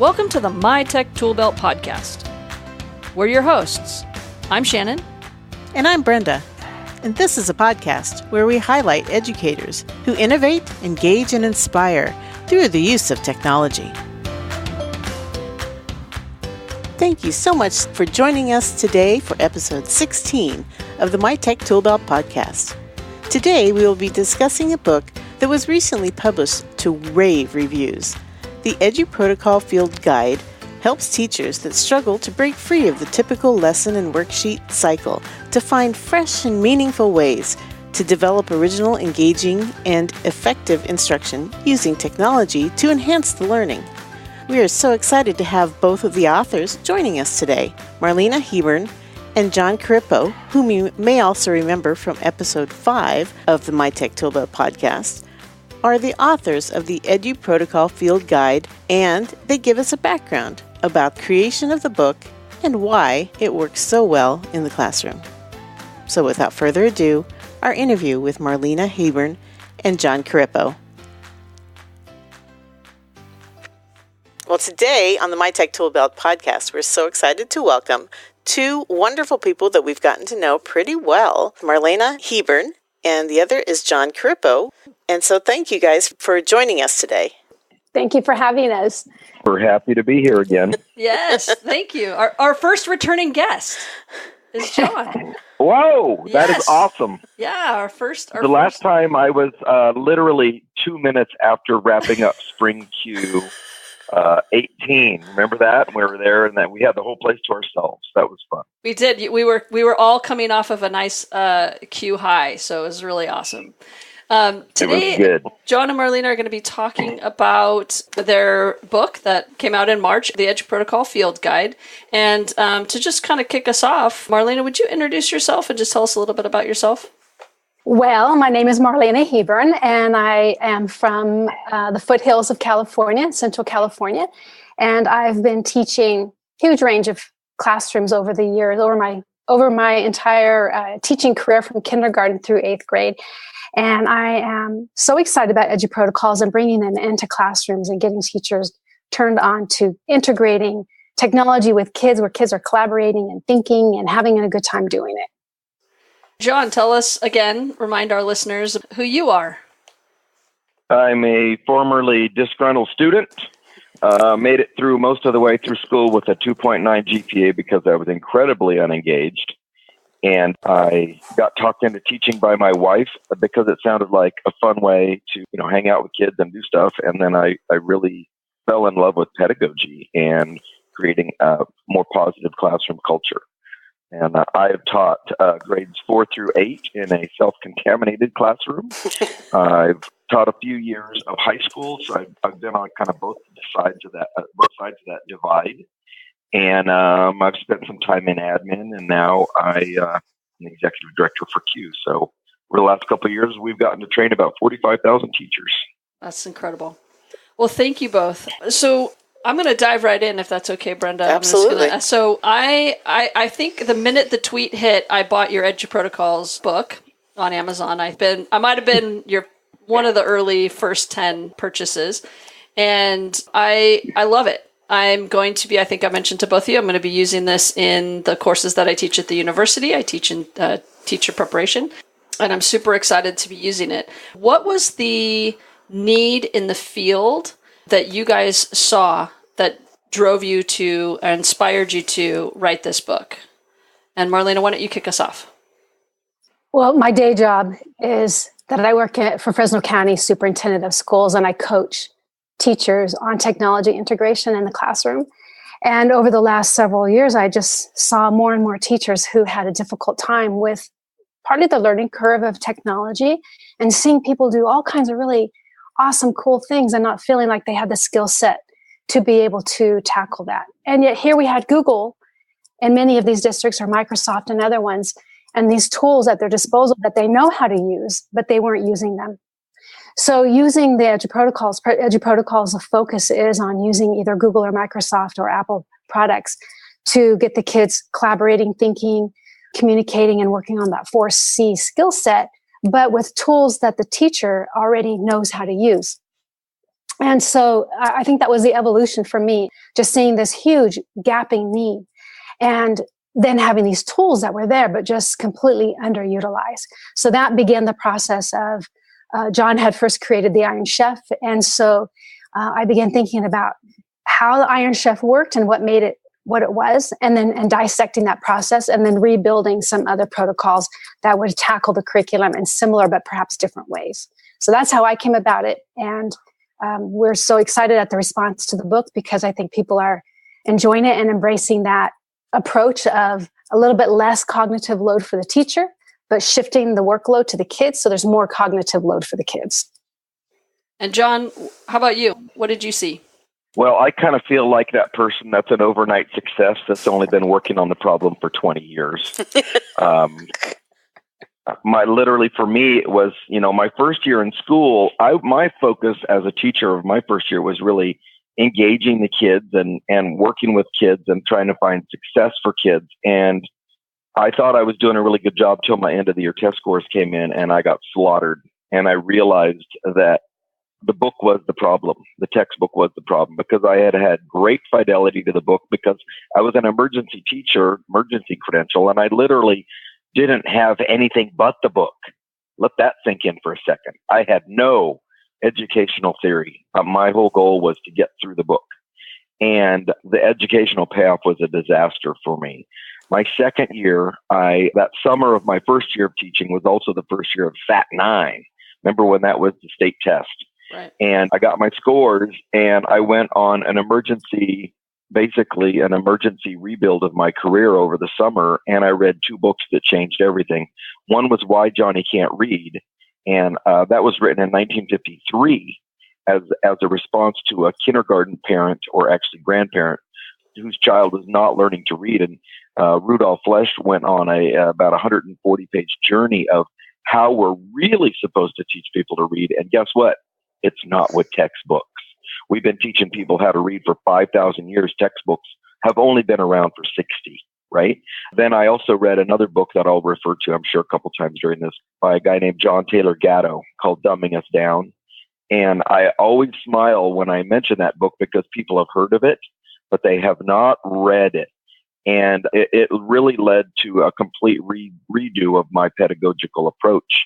Welcome to the MyTech Toolbelt podcast. We're your hosts. I'm Shannon. And I'm Brenda. And this is a podcast where we highlight educators who innovate, engage, and inspire through the use of technology. Thank you so much for joining us today for episode 16 of the MyTech Toolbelt podcast. Today we will be discussing a book that was recently published to rave reviews. The EduProtocol Field Guide helps teachers that struggle to break free of the typical lesson and worksheet cycle to find fresh and meaningful ways to develop original, engaging, and effective instruction using technology to enhance the learning. We are so excited to have both of the authors joining us today, Marlena Hebern and Jon Corippo, whom you may also remember from episode 5 of the MyTech Toolbelt podcast, are the authors of the EduProtocol Field Guide, and they give us a background about creation of the book and why it works so well in the classroom. So without further ado, our interview with Marlena Hebern and Jon Corippo. Well, today on the MyTech Toolbelt podcast, we're so excited to welcome two wonderful people that we've gotten to know pretty well, Marlena Hebern, and the other is Jon Corippo. And so thank you guys for joining us today. Thank you for having us. We're happy to be here again. Yes, thank you. Our first returning guest is Jon. Whoa, that is awesome. Yeah, our first. Last time I was literally 2 minutes after wrapping up Spring Q 18. Remember that? We were there, and then we had the whole place to ourselves. That was fun. We did. We were all coming off of a nice Q high, so it was really awesome. Today, Jon and Marlena are going to be talking about their book that came out in March, the EduProtocol Field Guide. And to just kind of kick us off, Marlena, would you introduce yourself and just tell us a little bit about yourself? Well, my name is Marlena Hebern, and I am from the foothills of California, Central California. And I've been teaching a huge range of classrooms over the years, over my entire teaching career from kindergarten through 8th grade. And I am so excited about EduProtocols and bringing them into classrooms and getting teachers turned on to integrating technology with kids, where kids are collaborating and thinking and having a good time doing it. Jon, tell us again, remind our listeners who you are. I'm a formerly disgruntled student. Made it through most of the way through school with a 2.9 GPA because I was incredibly unengaged. And I got talked into teaching by my wife because it sounded like a fun way to, hang out with kids and do stuff. And then I really fell in love with pedagogy and creating a more positive classroom culture. And I have taught grades 4 through 8 in a self-contaminated classroom. I've taught a few years of high school, so I've been on kind of both sides of that divide. And I've spent some time in admin, and now I'm the executive director for Q. So over the last couple of years, we've gotten to train about 45,000 teachers. That's incredible. Well, thank you both. So I'm going to dive right in, if that's okay, Brenda. Absolutely. So I think the minute the tweet hit, I bought your EduProtocols book on Amazon. I might have been one of the early first 10 purchases, and I love it. I'm going to be, I think I mentioned to both of you, I'm going to be using this in the courses that I teach at the university. I teach in teacher preparation, and I'm super excited to be using it. What was the need in the field that you guys saw that drove you to, or inspired you to write this book? And Marlena, why don't you kick us off? Well, my day job is that I work for Fresno County Superintendent of Schools, and I coach teachers on technology integration in the classroom. And over the last several years, I just saw more and more teachers who had a difficult time with partly the learning curve of technology and seeing people do all kinds of really awesome, cool things and not feeling like they had the skill set to be able to tackle that. And yet here we had Google in many of these districts, or Microsoft and other ones, and these tools at their disposal that they know how to use, but they weren't using them. So using the EduProtocols, the focus is on using either Google or Microsoft or Apple products to get the kids collaborating, thinking, communicating, and working on that 4C skill set, but with tools that the teacher already knows how to use. And so I think that was the evolution for me, just seeing this huge gapping need and then having these tools that were there, but just completely underutilized. So that began the process of Jon had first created the Iron Chef. And so I began thinking about how the Iron Chef worked and what made it what it was, and dissecting that process and then rebuilding some other protocols that would tackle the curriculum in similar but perhaps different ways. So that's how I came about it. And we're so excited at the response to the book because I think people are enjoying it and embracing that approach of a little bit less cognitive load for the teacher, but shifting the workload to the kids so there's more cognitive load for the kids. And Jon, how about you? What did you see? Well, I kind of feel like that person that's an overnight success that's only been working on the problem for 20 years. Literally for me, it was, my first year in school, my focus as a teacher of my first year was really engaging the kids and working with kids and trying to find success for kids. And I thought I was doing a really good job till my end of the year test scores came in and I got slaughtered. And I realized that the book was the problem. The textbook was the problem because I had great fidelity to the book because I was an emergency teacher, emergency credential, and I literally didn't have anything but the book. Let that sink in for a second. I had no educational theory. My whole goal was to get through the book. And the educational payoff was a disaster for me. My second year, that summer of my first year of teaching was also the first year of Fat 9. Remember when that was the state test? Right. And I got my scores and I went on an emergency rebuild of my career over the summer. And I read 2 books that changed everything. One was Why Johnny Can't Read. And that was written in 1953 as a response to a kindergarten parent, or actually grandparent, whose child was not learning to read. And Rudolf Flesch went on about 140-page journey of how we're really supposed to teach people to read. And guess what? It's not with textbooks. We've been teaching people how to read for 5,000 years. Textbooks have only been around for 60, right? Then I also read another book that I'll refer to, I'm sure, a couple times during this, by a guy named John Taylor Gatto called Dumbing Us Down. And I always smile when I mention that book because people have heard of it, but they have not read it. And it really led to a complete redo of my pedagogical approach.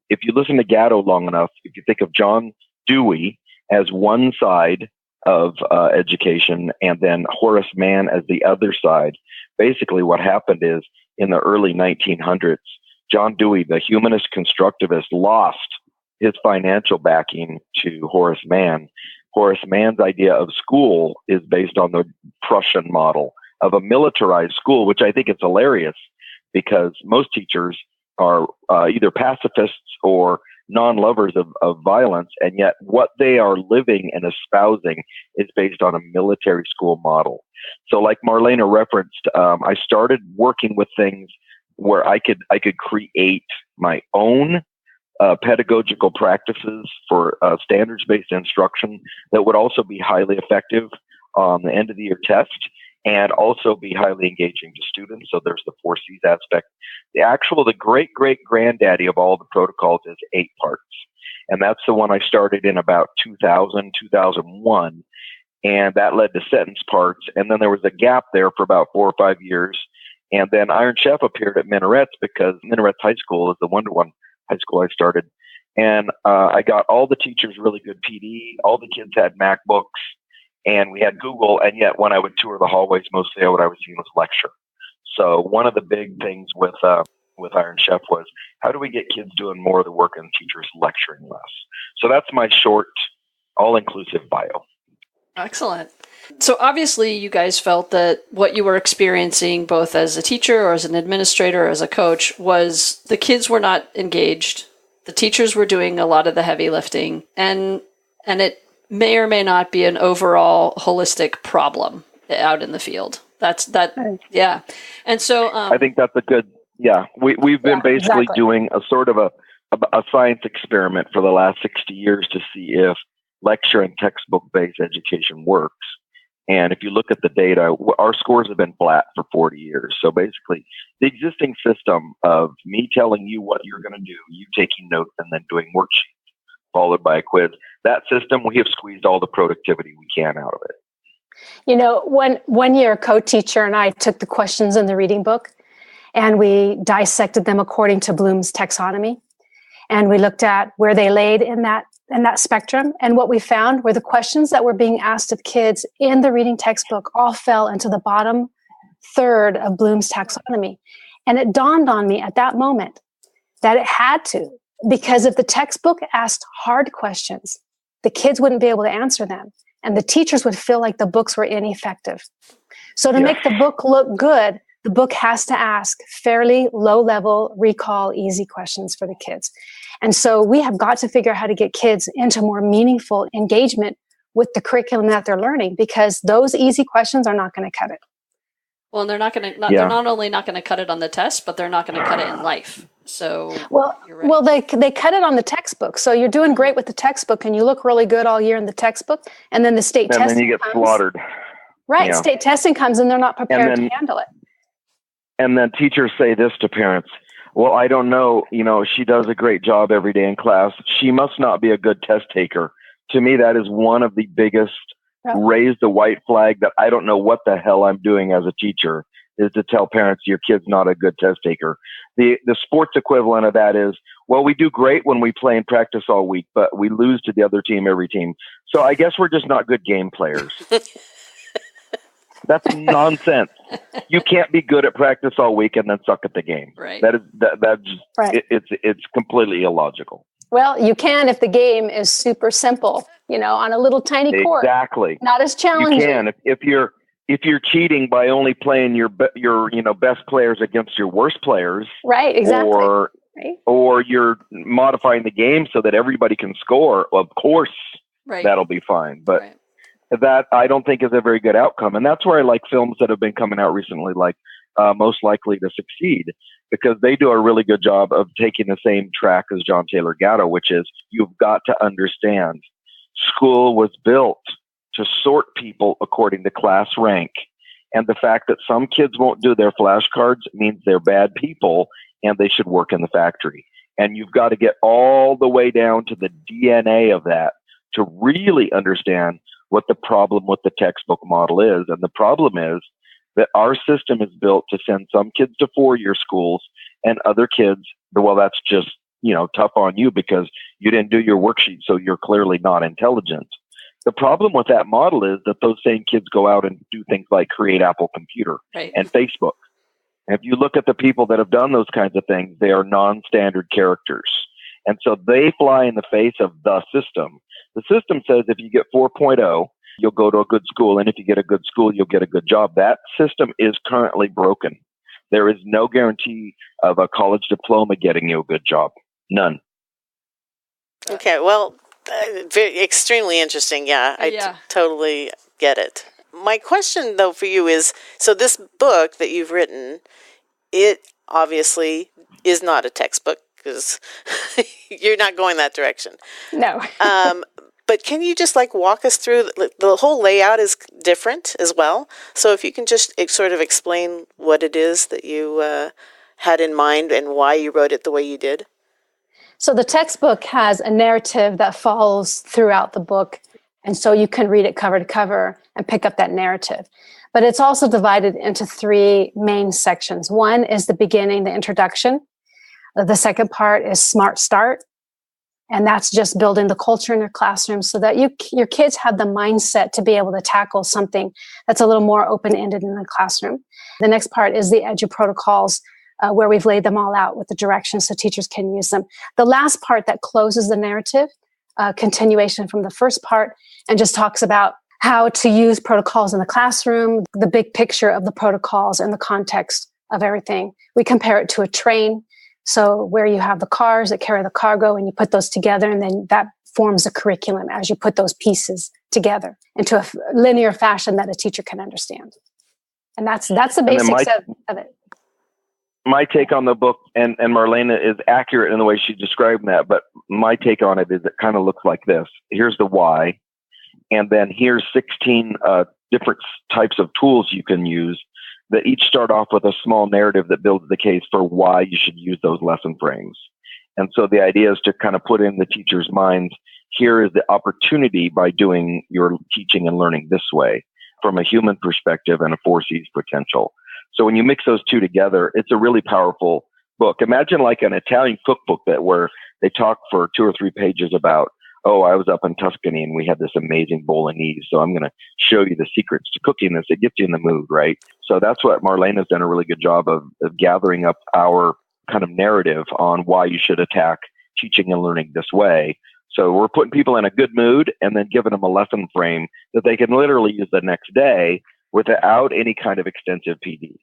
If you listen to Gatto long enough, if you think of John Dewey as one side of education and then Horace Mann as the other side, basically what happened is in the early 1900s, John Dewey, the humanist constructivist, lost his financial backing to Horace Mann. Horace Mann's idea of school is based on the Prussian model of a militarized school, which I think is hilarious because most teachers are either pacifists or non-lovers of violence, and yet what they are living and espousing is based on a military school model. So like Marlena referenced, I started working with things where I could create my own pedagogical practices for standards-based instruction that would also be highly effective on the end of the year test and also be highly engaging to students. So there's the 4 C's aspect. The great-great-granddaddy of all the protocols is 8 parts. And that's the one I started in about 2000, 2001. And that led to sentence parts. And then there was a gap there for about 4 or 5 years. And then Iron Chef appeared at Minarets because Minarets High School is the one-to-one high school I started. And I got all the teachers really good PD. All the kids had MacBooks. And we had Google, and yet when I would tour the hallways, mostly what I was seeing was lecture. So one of the big things with Iron Chef was, how do we get kids doing more of the work and teachers lecturing less? So that's my short, all-inclusive bio. Excellent. So obviously you guys felt that what you were experiencing, both as a teacher or as an administrator or as a coach, was the kids were not engaged. The teachers were doing a lot of the heavy lifting, and it may or may not be an overall holistic problem out in the field. Yeah. And so I think that's a good, we've been basically doing a sort of a science experiment for the last 60 years to see if lecture and textbook-based education works. And if you look at the data, our scores have been flat for 40 years. So basically, the existing system of me telling you what you're going to do, you taking notes, and then doing worksheets followed by a quiz. That system, we have squeezed all the productivity we can out of it. You know, one year, a co-teacher and I took the questions in the reading book and we dissected them according to Bloom's taxonomy. And we looked at where they laid in that spectrum. And what we found were the questions that were being asked of kids in the reading textbook all fell into the bottom third of Bloom's taxonomy. And it dawned on me at that moment that it had to, because if the textbook asked hard questions, the kids wouldn't be able to answer them. And the teachers would feel like the books were ineffective. So to make the book look good, the book has to ask fairly low-level, recall, easy questions for the kids. And so we have got to figure out how to get kids into more meaningful engagement with the curriculum that they're learning, because those easy questions are not going to cut it. Well, and they're not going to. They're not only not going to cut it on the test, but they're not going to cut it in life. So you're right. they cut it on the textbook. So you're doing great with the textbook, and you look really good all year in the textbook, and then the state testing and then you get slaughtered. Right, yeah. State testing comes, and they're not prepared to handle it. And then teachers say this to parents: "Well, I don't know. You know, she does a great job every day in class. She must not be a good test taker." To me, that is one of the biggest. Raise the white flag that I don't know what the hell I'm doing as a teacher, is to tell parents your kid's not a good test taker. The sports equivalent of that is, well, we do great when we play and practice all week, but we lose to the other team every team. So I guess we're just not good game players. That's nonsense. You can't be good at practice all week and then suck at the game. Right. That's right. It's completely illogical. Well, you can if the game is super simple, you know, on a little tiny court. Exactly. Not as challenging. You can if you're cheating by only playing your best players against your worst players. Right. Exactly. Or you're modifying the game so that everybody can score. Of course, that'll be fine. But that I don't think is a very good outcome. And that's where I like films that have been coming out recently, like Most Likely to Succeed, because they do a really good job of taking the same track as John Taylor Gatto, which is you've got to understand school was built to sort people according to class rank. And the fact that some kids won't do their flashcards means they're bad people and they should work in the factory. And you've got to get all the way down to the DNA of that to really understand what the problem with the textbook model is. And the problem is that our system is built to send some kids to four-year schools and other kids, well, that's just, tough on you because you didn't do your worksheet, so you're clearly not intelligent. The problem with that model is that those same kids go out and do things like create Apple Computer and Facebook. And if you look at the people that have done those kinds of things, they are non-standard characters. And so they fly in the face of the system. The system says if you get 4.0, you'll go to a good school. And if you get a good school, you'll get a good job. That system is currently broken. There is no guarantee of a college diploma getting you a good job. None. Okay, well, extremely interesting. Yeah, I totally get it. My question, though, for you is, so this book that you've written, it obviously is not a textbook because you're not going that direction. No. But can you just walk us through, the whole layout is different as well. So if you can just sort of explain what it is that you had in mind and why you wrote it the way you did. So the textbook has a narrative that follows throughout the book. And so you can read it cover to cover and pick up that narrative. But it's also divided into three main sections. One is the beginning, the introduction. The second part is Smart Start. And that's just building the culture in your classroom so that your kids have the mindset to be able to tackle something that's a little more open-ended in the classroom. The next part is the EduProtocols, where we've laid them all out with the directions so teachers can use them. The last part that closes the narrative, continuation from the first part, and just talks about how to use protocols in the classroom, the big picture of the protocols and the context of everything. We compare it to a train. So where you have the cars that carry the cargo and you put those together, and then that forms a curriculum as you put those pieces together into a linear fashion that a teacher can understand. And that's the basics of it. My take on the book, and Marlena is accurate in the way she described that, but my take on it is it kind of looks like this. Here's the why, and then here's 16 different types of tools you can use that each start off with a small narrative that builds the case for why you should use those lesson frames. And so the idea is to kind of put in the teacher's minds, here is the opportunity by doing your teaching and learning this way from a human perspective and a 4C's potential. So when you mix those two together, it's a really powerful book. Imagine like an Italian cookbook where they talk for 2 or 3 pages about, oh, I was up in Tuscany and we had this amazing bolognese, so I'm going to show you the secrets to cooking this. It gets you in the mood, right? So that's what Marlena's done a really good job of gathering up our kind of narrative on why you should attack teaching and learning this way. So we're putting people in a good mood and then giving them a lesson frame that they can literally use the next day without any kind of extensive PD.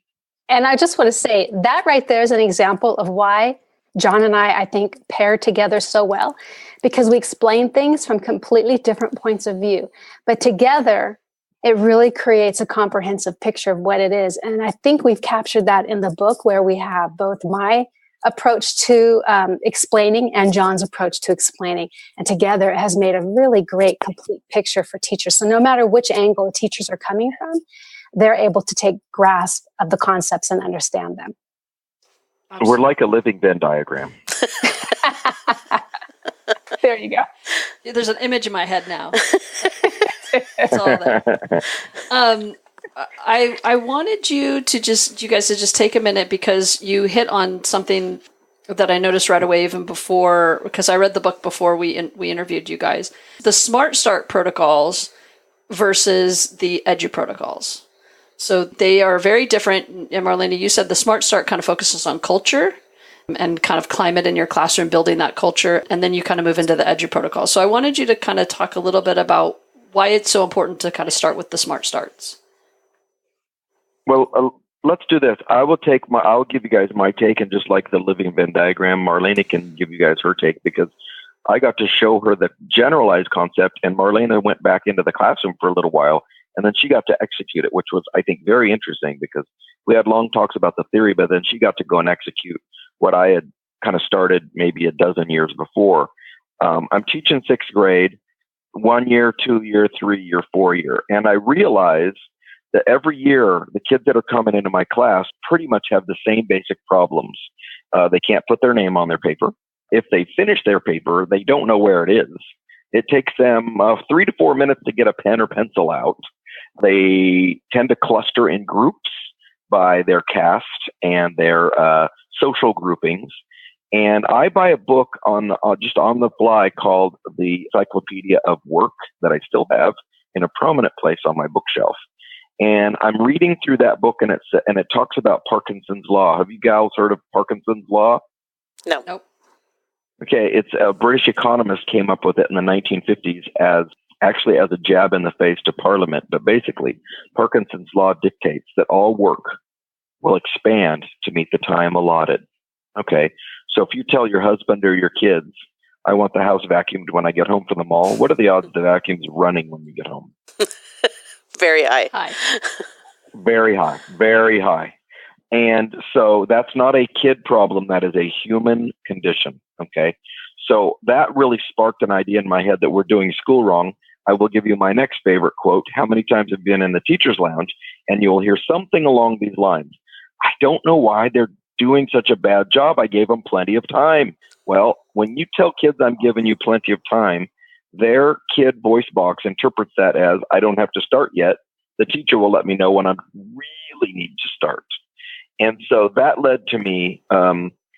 And I just want to say that right there is an example of why Jon and I think, pair together so well, because we explain things from completely different points of view. But together, it really creates a comprehensive picture of what it is. And I think we've captured that in the book, where we have both my approach to explaining and Jon's approach to explaining. And together, it has made a really great, complete picture for teachers. So no matter which angle teachers are coming from, they're able to take grasp of the concepts and understand them. Absolutely. We're like a living Venn diagram. There you go. There's an image in my head now. It's all there. I wanted you guys to just take a minute, because you hit on something that I noticed right away, even before, because I read the book before we interviewed you guys. The Smart Start protocols versus the EduProtocols. So they are very different. And Marlena, you said the Smart Start kind of focuses on culture and kind of climate in your classroom, building that culture. And then you kind of move into the EduProtocol. So I wanted you to kind of talk a little bit about why it's so important to kind of start with the Smart Starts. Well, let's do this. I'll give you guys my take, and just like the living Venn diagram, Marlena can give you guys her take, because I got to show her the generalized concept, and Marlena went back into the classroom for a little while, and then she got to execute it, which was, I think, very interesting, because we had long talks about the theory, but then she got to go and execute what I had kind of started maybe a dozen years before. I'm teaching 6th grade, 1 year, 2 year, 3 year, 4 year. And I realized that every year, the kids that are coming into my class pretty much have the same basic problems. They can't put their name on their paper. If they finish their paper, they don't know where it is. It takes them 3 to 4 minutes to get a pen or pencil out. They tend to cluster in groups by their caste and their social groupings. And I buy a book just on the fly called the Encyclopedia of Work that I still have in a prominent place on my bookshelf. And I'm reading through that book, and it talks about Parkinson's Law. Have you gals heard of Parkinson's Law? No. Nope. Okay, it's a British economist came up with it in the 1950s as a jab in the face to Parliament. But basically, Parkinson's Law dictates that all work will expand to meet the time allotted. Okay, so if you tell your husband or your kids, I want the house vacuumed when I get home from the mall, what are the odds the vacuum's running when you get home? Very high. Hi. Very high, very high. And so that's not a kid problem. That is a human condition. Okay. So that really sparked an idea in my head that we're doing school wrong. I will give you my next favorite quote. How many times have you been in the teacher's lounge and you'll hear something along these lines? I don't know why they're doing such a bad job. I gave them plenty of time. Well, when you tell kids I'm giving you plenty of time, their kid voice box interprets that as I don't have to start yet. The teacher will let me know when I really need to start. And so that led to me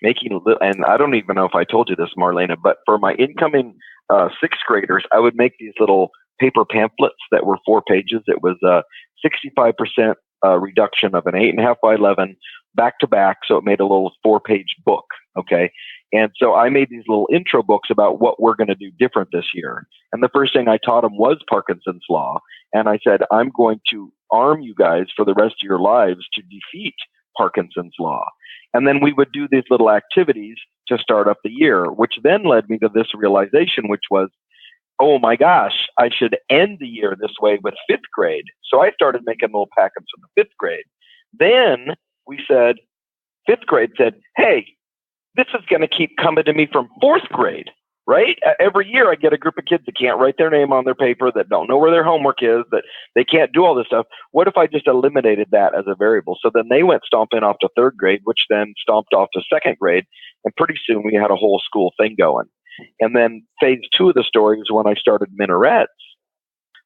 making a little, and I don't even know if I told you this, Marlena, but for my incoming 6th graders, I would make these little paper pamphlets that were 4 pages. It was a 65% reduction of an 8.5 by 11 back to back. So it made a little 4-page book. Okay. And so I made these little intro books about what we're going to do different this year. And the first thing I taught them was Parkinson's Law. And I said, I'm going to arm you guys for the rest of your lives to defeat Parkinson's Law. And then we would do these little activities to start up the year, which then led me to this realization, which was, oh my gosh, I should end the year this way with 5th grade. So I started making little packets for the 5th grade. Then we said, 5th grade said, hey, this is going to keep coming to me from 4th grade. right? Every year I get a group of kids that can't write their name on their paper, that don't know where their homework is, that they can't do all this stuff. What if I just eliminated that as a variable? So then they went stomping off to third grade, which then stomped off to second grade. And pretty soon we had a whole school thing going. And then phase 2 of the story was when I started minarets.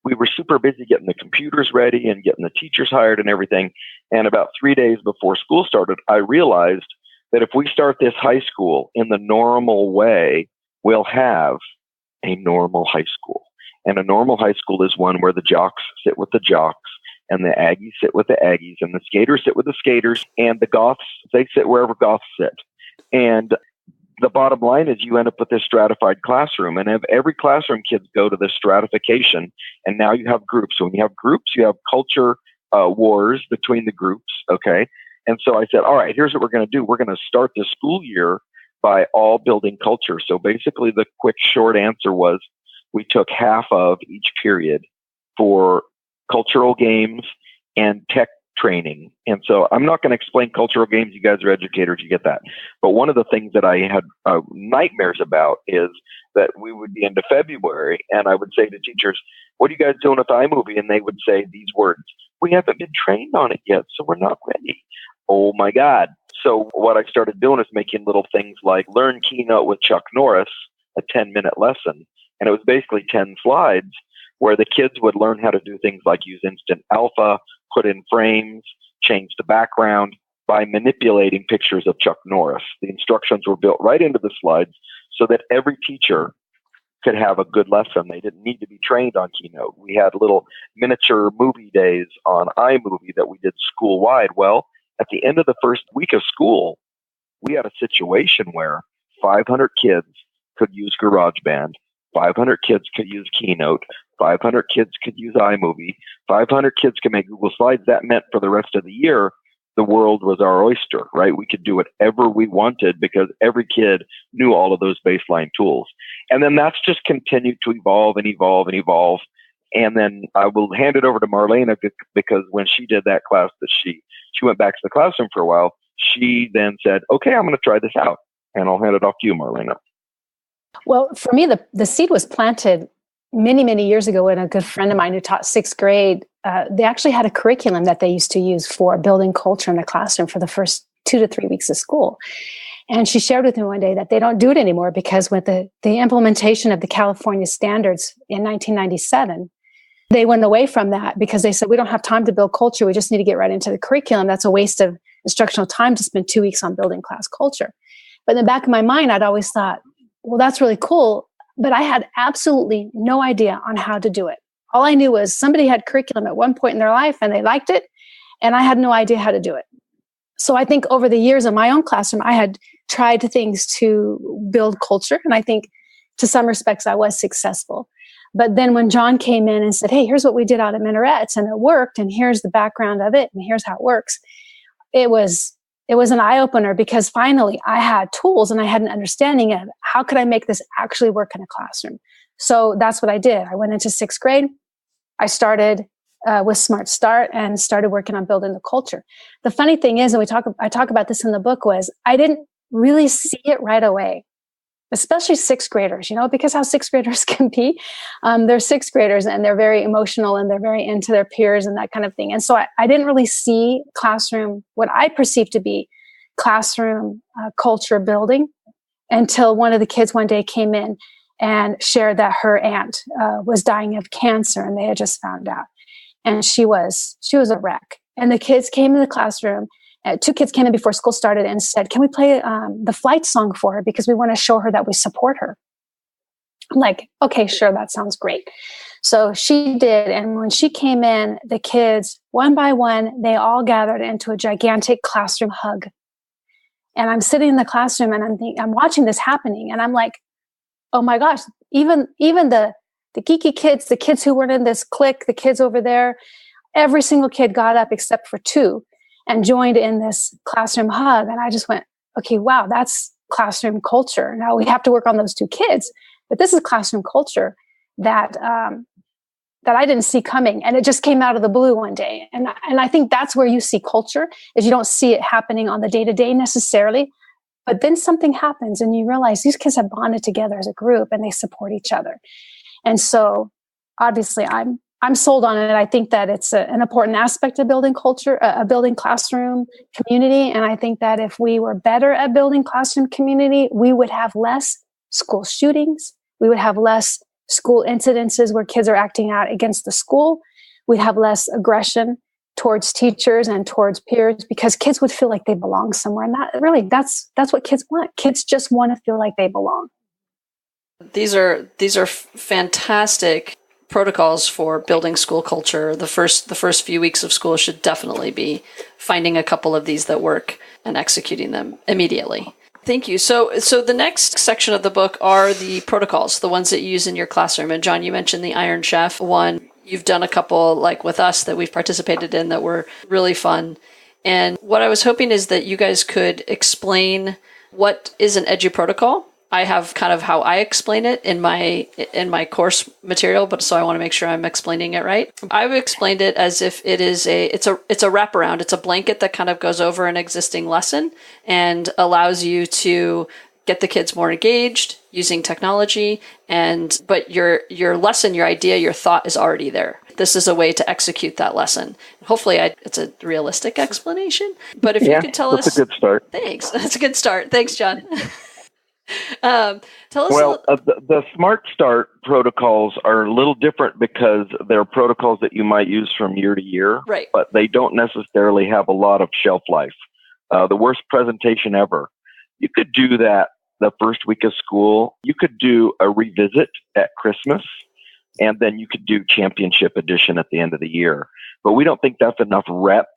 We were super busy getting the computers ready and getting the teachers hired and everything. And about 3 days before school started, I realized that if we start this high school in the normal way, we'll have a normal high school. And a normal high school is one where the jocks sit with the jocks, and the Aggies sit with the Aggies, and the skaters sit with the skaters, and the goths, they sit wherever goths sit. And the bottom line is you end up with this stratified classroom, and have every classroom kids go to this stratification, and now you have groups. So when you have groups, you have culture wars between the groups, okay? And so I said, all right, here's what we're going to do. We're going to start the school year by all building culture. So basically the quick short answer was we took half of each period for cultural games and tech training. And so I'm not going to explain cultural games. You guys are educators, you get that. But one of the things that I had nightmares about is that we would be into February and I would say to teachers, what are you guys doing with iMovie? And they would say these words, we haven't been trained on it yet, so we're not ready. Oh my God. So what I started doing is making little things like learn Keynote with Chuck Norris, a 10-minute lesson. And it was basically 10 slides where the kids would learn how to do things like use Instant Alpha, put in frames, change the background by manipulating pictures of Chuck Norris. The instructions were built right into the slides so that every teacher could have a good lesson. They didn't need to be trained on Keynote. We had little miniature movie days on iMovie that we did school-wide. Well, at the end of the first week of school, we had a situation where 500 kids could use GarageBand, 500 kids could use Keynote, 500 kids could use iMovie, 500 kids could make Google Slides. That meant for the rest of the year, the world was our oyster, right? We could do whatever we wanted because every kid knew all of those baseline tools. And then that's just continued to evolve and evolve and evolve. And then I will hand it over to Marlena because when she did that class that she went back to the classroom for a while, she then said, okay, I'm going to try this out. And I'll hand it off to you, Marlena. Well, for me, the seed was planted many, many years ago when a good friend of mine who taught sixth grade, they actually had a curriculum that they used to use for building culture in the classroom for the first 2 to 3 weeks of school. And she shared with me one day that they don't do it anymore because with the implementation of the California standards in 1997, they went away from that because they said, we don't have time to build culture. We just need to get right into the curriculum. That's a waste of instructional time to spend 2 weeks on building class culture. But in the back of my mind, I'd always thought, well, that's really cool. But I had absolutely no idea on how to do it. All I knew was somebody had curriculum at one point in their life and they liked it. And I had no idea how to do it. So I think over the years in my own classroom, I had tried things to build culture. And I think to some respects, I was successful. But then when Jon came in and said, hey, here's what we did out of minarets and it worked. And here's the background of it. And here's how it works. It was an eye-opener because finally I had tools and I had an understanding of how could I make this actually work in a classroom. So that's what I did. I went into sixth grade. I started with Smart Start and started working on building the culture. The funny thing is, and I talk about this in the book, was I didn't really see it right away, especially sixth graders, because how sixth graders can be. They're sixth graders and they're very emotional and they're very into their peers and that kind of thing. And so I didn't really see classroom, what I perceived to be classroom culture building until one of the kids one day came in and shared that her aunt was dying of cancer and they had just found out. And she was a wreck. And the kids came in the classroom. 2 kids came in before school started and said, can we play the flight song for her? Because we want to show her that we support her. I'm like, okay, sure. That sounds great. So she did. And when she came in, the kids, one by one, they all gathered into a gigantic classroom hug. And I'm sitting in the classroom and I'm watching this happening. And I'm like, oh my gosh, even the geeky kids, the kids who weren't in this clique, the kids over there, every single kid got up except for 2 and joined in this classroom hug. And I just went, okay, wow, that's classroom culture. Now we have to work on those 2 kids, but this is classroom culture that I didn't see coming. And it just came out of the blue one day. And I think that's where you see culture, is you don't see it happening on the day-to-day necessarily. But then something happens and you realize these kids have bonded together as a group and they support each other. And so obviously I'm sold on it. I think that it's an important aspect of building culture, building classroom community. And I think that if we were better at building classroom community, we would have less school shootings. We would have less school incidences where kids are acting out against the school. We'd have less aggression towards teachers and towards peers because kids would feel like they belong somewhere. And that's what kids want. Kids just want to feel like they belong. These are fantastic protocols for building school culture. The first few weeks of school should definitely be finding a couple of these that work and executing them immediately. Thank you. So the next section of the book are the protocols, the ones that you use in your classroom. And Jon, you mentioned the Iron Chef one. You've done a couple like with us that we've participated in that were really fun. And what I was hoping is that you guys could explain what is an EduProtocol. I have kind of how I explain it in my course material, but so I want to make sure I'm explaining it right. I've explained it as if it's a wraparound. It's a blanket that kind of goes over an existing lesson and allows you to get the kids more engaged using technology. But your lesson, your idea, your thought is already there. This is a way to execute that lesson. Hopefully it's a realistic explanation, but if you could tell us. That's a good start. Thanks. That's a good start. Thanks, Jon. Tell us. Well, the Smart Start protocols are a little different because they're protocols that you might use from year to year, right? But they don't necessarily have a lot of shelf life. The worst presentation ever. You could do that the first week of school. You could do a revisit at Christmas, and then you could do championship edition at the end of the year. But we don't think that's enough reps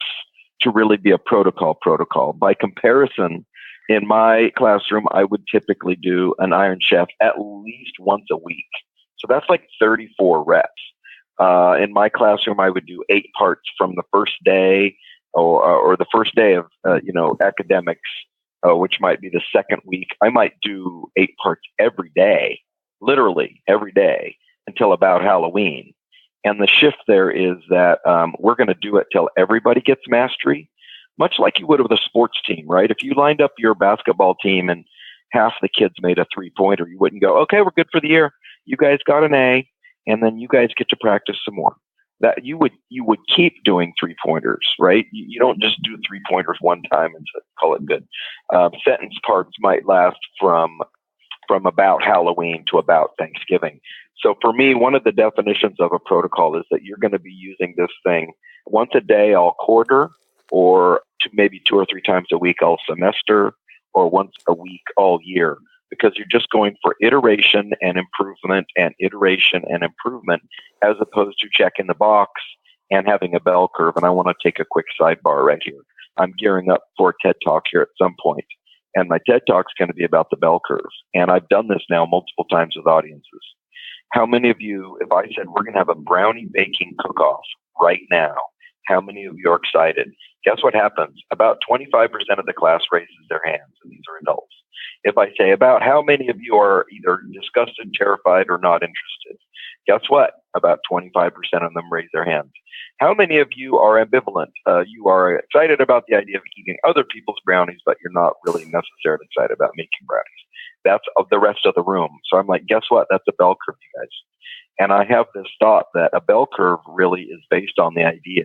to really be a protocol. By comparison, in my classroom, I would typically do an Iron Chef at least once a week. So that's like 34 reps. In my classroom, I would do 8 parts from the first day or the first day of, academics, which might be the second week. I might do 8 parts every day, literally every day until about Halloween. And the shift there is that we're going to do it till everybody gets mastery. Much like you would with a sports team, right? If you lined up your basketball team and half the kids made a 3-pointer, you wouldn't go, okay, we're good for the year. You guys got an A, and then you guys get to practice some more. That you would keep doing 3-pointers, right? You don't just do 3-pointers one time and call it good. Sentence parts might last from about Halloween to about Thanksgiving. So for me, one of the definitions of a protocol is that you're going to be using this thing once a day all quarter, or maybe 2 or 3 times a week all semester, or once a week all year, because you're just going for iteration and improvement and iteration and improvement, as opposed to checking the box and having a bell curve. And I want to take a quick sidebar right here. I'm gearing up for a TED Talk here at some point, and my TED Talk is going to be about the bell curve. And I've done this now multiple times with audiences. How many of you, if I said we're going to have a brownie baking cook-off right now, how many of you are excited? Guess what happens? About 25% of the class raises their hands, and these are adults. If I say about how many of you are either disgusted, terrified, or not interested, guess what? About 25% of them raise their hands. How many of you are ambivalent? You are excited about the idea of eating other people's brownies, but you're not really necessarily excited about making brownies. That's of the rest of the room. So I'm like, guess what? That's a bell curve, you guys. And I have this thought that a bell curve really is based on the idea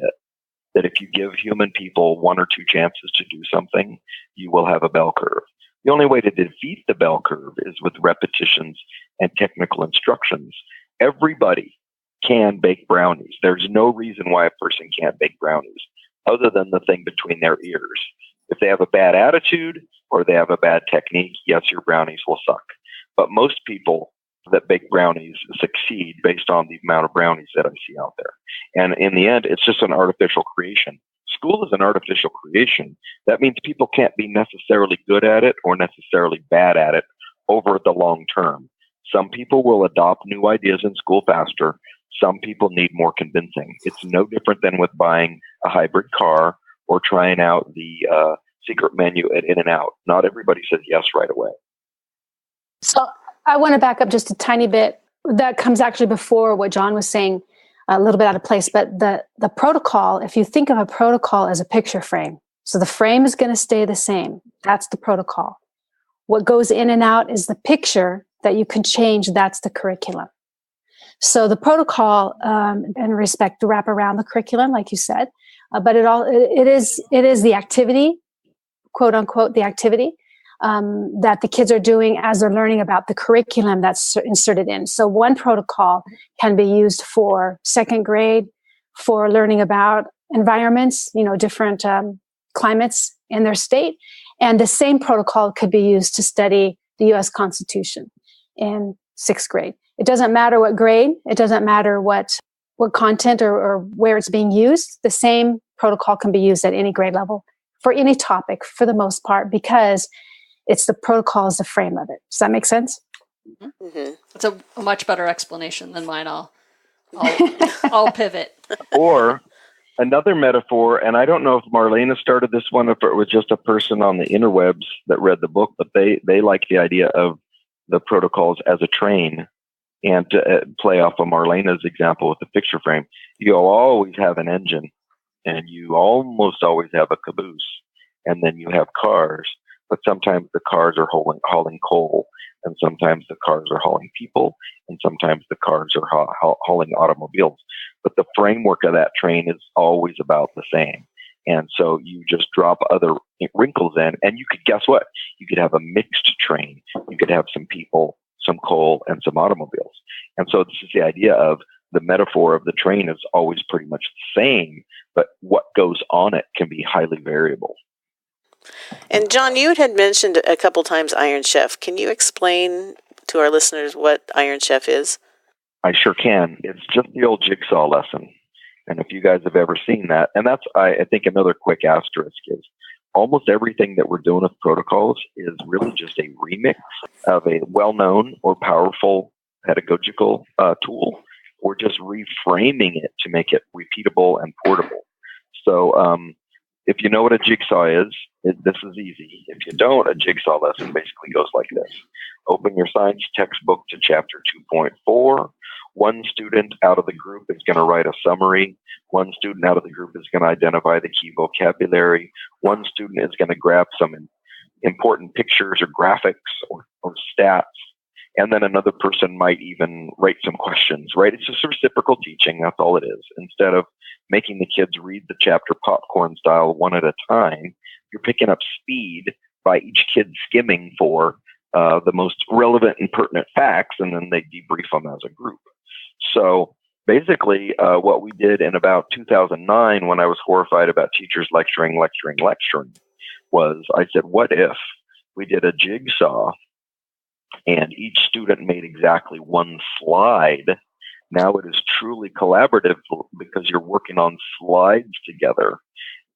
that if you give human people 1 or 2 chances to do something, you will have a bell curve. The only way to defeat the bell curve is with repetitions and technical instructions. Everybody can bake brownies. There's no reason why a person can't bake brownies other than the thing between their ears. If they have a bad attitude or they have a bad technique, yes, your brownies will suck. But most people that bake brownies succeed based on the amount of brownies that I see out there. And in the end, it's just an artificial creation. School is an artificial creation. That means people can't be necessarily good at it or necessarily bad at it over the long term. Some people will adopt new ideas in school faster. Some people need more convincing. It's no different than with buying a hybrid car or trying out the secret menu at In-N-Out. Not everybody says yes right away. So I want to back up just a tiny bit. That comes actually before what Jon was saying, a little bit out of place. But the protocol, if you think of a protocol as a picture frame, so the frame is going to stay the same. That's the protocol. what goes in and out is the picture that you can change. That's the curriculum. So the protocol, in respect, to wrap around the curriculum, like you said, but it is the activity, quote unquote, the activity that the kids are doing as they're learning about the curriculum that's inserted in. So one protocol can be used for second grade for learning about environments, different climates in their state. And the same protocol could be used to study the U.S. Constitution in sixth grade. It doesn't matter what grade. It doesn't matter what content or where it's being used. The same protocol can be used at any grade level for any topic for the most part, because it's the protocol is the frame of it. Does that make sense? Mm-hmm. It's a much better explanation than mine. I'll pivot. Or another metaphor, and I don't know if Marlena started this one, if it was just a person on the interwebs that read the book, but they like the idea of the protocols as a train. And to play off of Marlena's example with the picture frame, you'll always have an engine, and you almost always have a caboose, and then you have cars. But sometimes the cars are hauling coal, and sometimes the cars are hauling people, and sometimes the cars are hauling automobiles. But the framework of that train is always about the same. And so you just drop other wrinkles in, and you could, guess what? You could have a mixed train. You could have some people, some coal, and some automobiles. And so this is the idea of the metaphor of the train is always pretty much the same, but what goes on it can be highly variable. And Jon, you had mentioned a couple times Iron Chef. Can you explain to our listeners what Iron Chef is? I sure can. It's just the old jigsaw lesson. And if you guys have ever seen that, and that's, I think, another quick asterisk is almost everything that we're doing with protocols is really just a remix of a well-known or powerful pedagogical tool, or just reframing it to make it repeatable and portable. So if you know what a jigsaw is, this is easy. If you don't, a jigsaw lesson basically goes like this. Open your science textbook to chapter 2.4. One student out of the group is going to write a summary. One student out of the group is going to identify the key vocabulary. One student is going to grab some important pictures or graphics or stats. And then another person might even write some questions, right? It's just reciprocal teaching. That's all it is. Instead of making the kids read the chapter popcorn style one at a time, you're picking up speed by each kid skimming for the most relevant and pertinent facts, and then they debrief them as a group. So basically, what we did in about 2009, when I was horrified about teachers lecturing, was I said, what if we did a jigsaw and each student made exactly one slide? Now it is truly collaborative because you're working on slides together.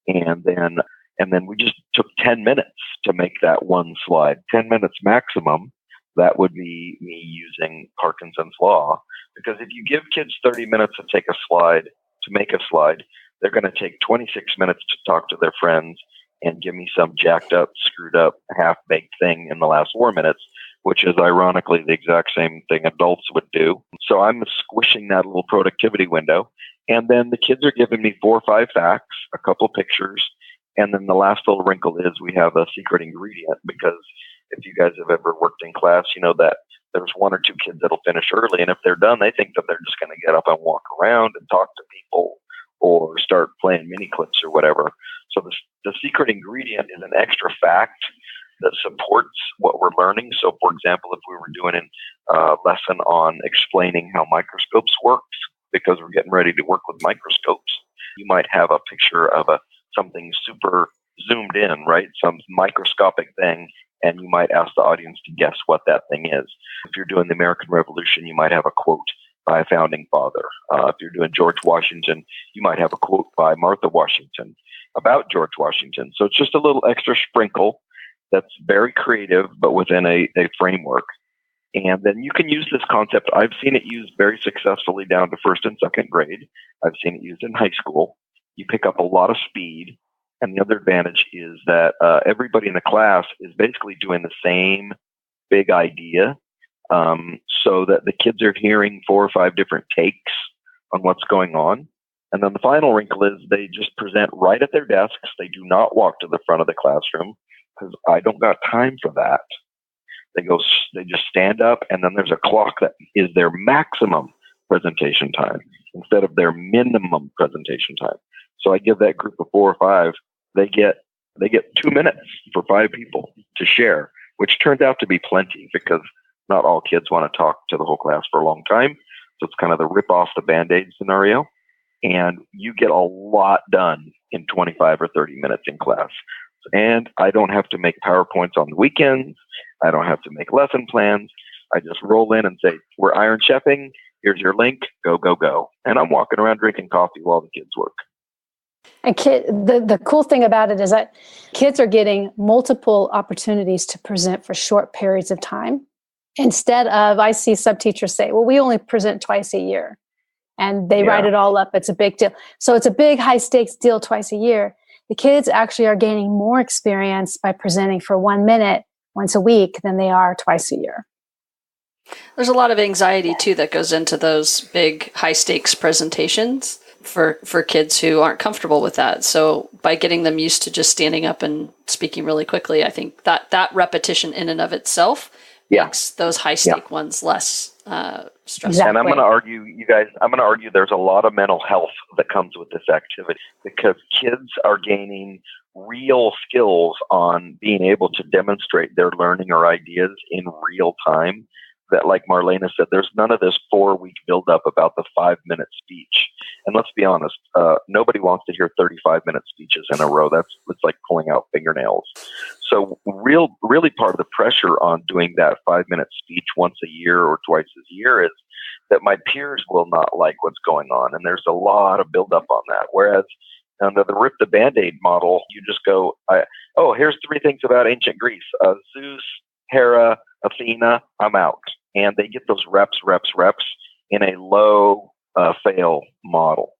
And then we just took 10 minutes to make that one slide, 10 minutes maximum. That would be me using Parkinson's law. Because if you give kids 30 minutes to take a slide, to make a slide, they're going to take 26 minutes to talk to their friends and give me some jacked up, screwed up, half-baked thing in the last 4 minutes, which is ironically the exact same thing adults would do. So I'm squishing that little productivity window. And then the kids are giving me 4 or 5 facts, a couple pictures, and then the last little wrinkle is we have a secret ingredient, because if you guys have ever worked in class, you know that there's 1 or 2 kids that'll finish early, and if they're done, they think that they're just going to get up and walk around and talk to people or start playing mini clips or whatever. So the secret ingredient is an extra fact that supports what we're learning. So, for example, if we were doing a lesson on explaining how microscopes work, because we're getting ready to work with microscopes, you might have a picture of something super zoomed in, right? Some microscopic thing, and you might ask the audience to guess what that thing is. If you're doing the American Revolution, you might have a quote by a founding father. If you're doing George Washington, you might have a quote by Martha Washington about George Washington. So it's just a little extra sprinkle that's very creative, but within a framework. And then you can use this concept. I've seen it used very successfully down to 1st and 2nd grade. I've seen it used in high school. You pick up a lot of speed. And the other advantage is that everybody in the class is basically doing the same big idea, so that the kids are hearing 4 or 5 different takes on what's going on. And then the final wrinkle is they just present right at their desks. They do not walk to the front of the classroom, because I don't got time for that. They just stand up, and then there's a clock that is their maximum presentation time instead of their minimum presentation time. So I give that group of 4 or 5, they get 2 minutes for 5 people to share, which turns out to be plenty because not all kids want to talk to the whole class for a long time. So it's kind of the rip off the Band-Aid scenario. And you get a lot done in 25 or 30 minutes in class. And I don't have to make PowerPoints on the weekends. I don't have to make lesson plans. I just roll in and say, we're Iron Chefing. Here's your link. Go, go, go. And I'm walking around drinking coffee while the kids work. And the cool thing about it is that kids are getting multiple opportunities to present for short periods of time. Instead of, I see some teachers say, well, we only present twice a year. And they write it all up. It's a big deal. So it's a big high stakes deal twice a year. The kids actually are gaining more experience by presenting for 1 minute once a week than they are twice a year. There's a lot of anxiety, too, that goes into those big high-stakes presentations for kids who aren't comfortable with that. So by getting them used to just standing up and speaking really quickly, I think that repetition in and of itself makes those high-stake ones less stressful. Exactly. And I'm going to argue, you guys, there's a lot of mental health that comes with this activity because kids are gaining real skills on being able to demonstrate their learning or ideas in real time. That, like Marlena said, there's none of this 4-week buildup about the 5-minute speech. And let's be honest, nobody wants to hear 35-minute speeches in a row. It's like pulling out fingernails. So really part of the pressure on doing that 5-minute speech once a year or twice a year is that my peers will not like what's going on. And there's a lot of buildup on that. Whereas under the Rip the Band-Aid model, you just go, here's 3 things about ancient Greece. Zeus, Hera, Athena, I'm out. And they get those reps in a low fail model.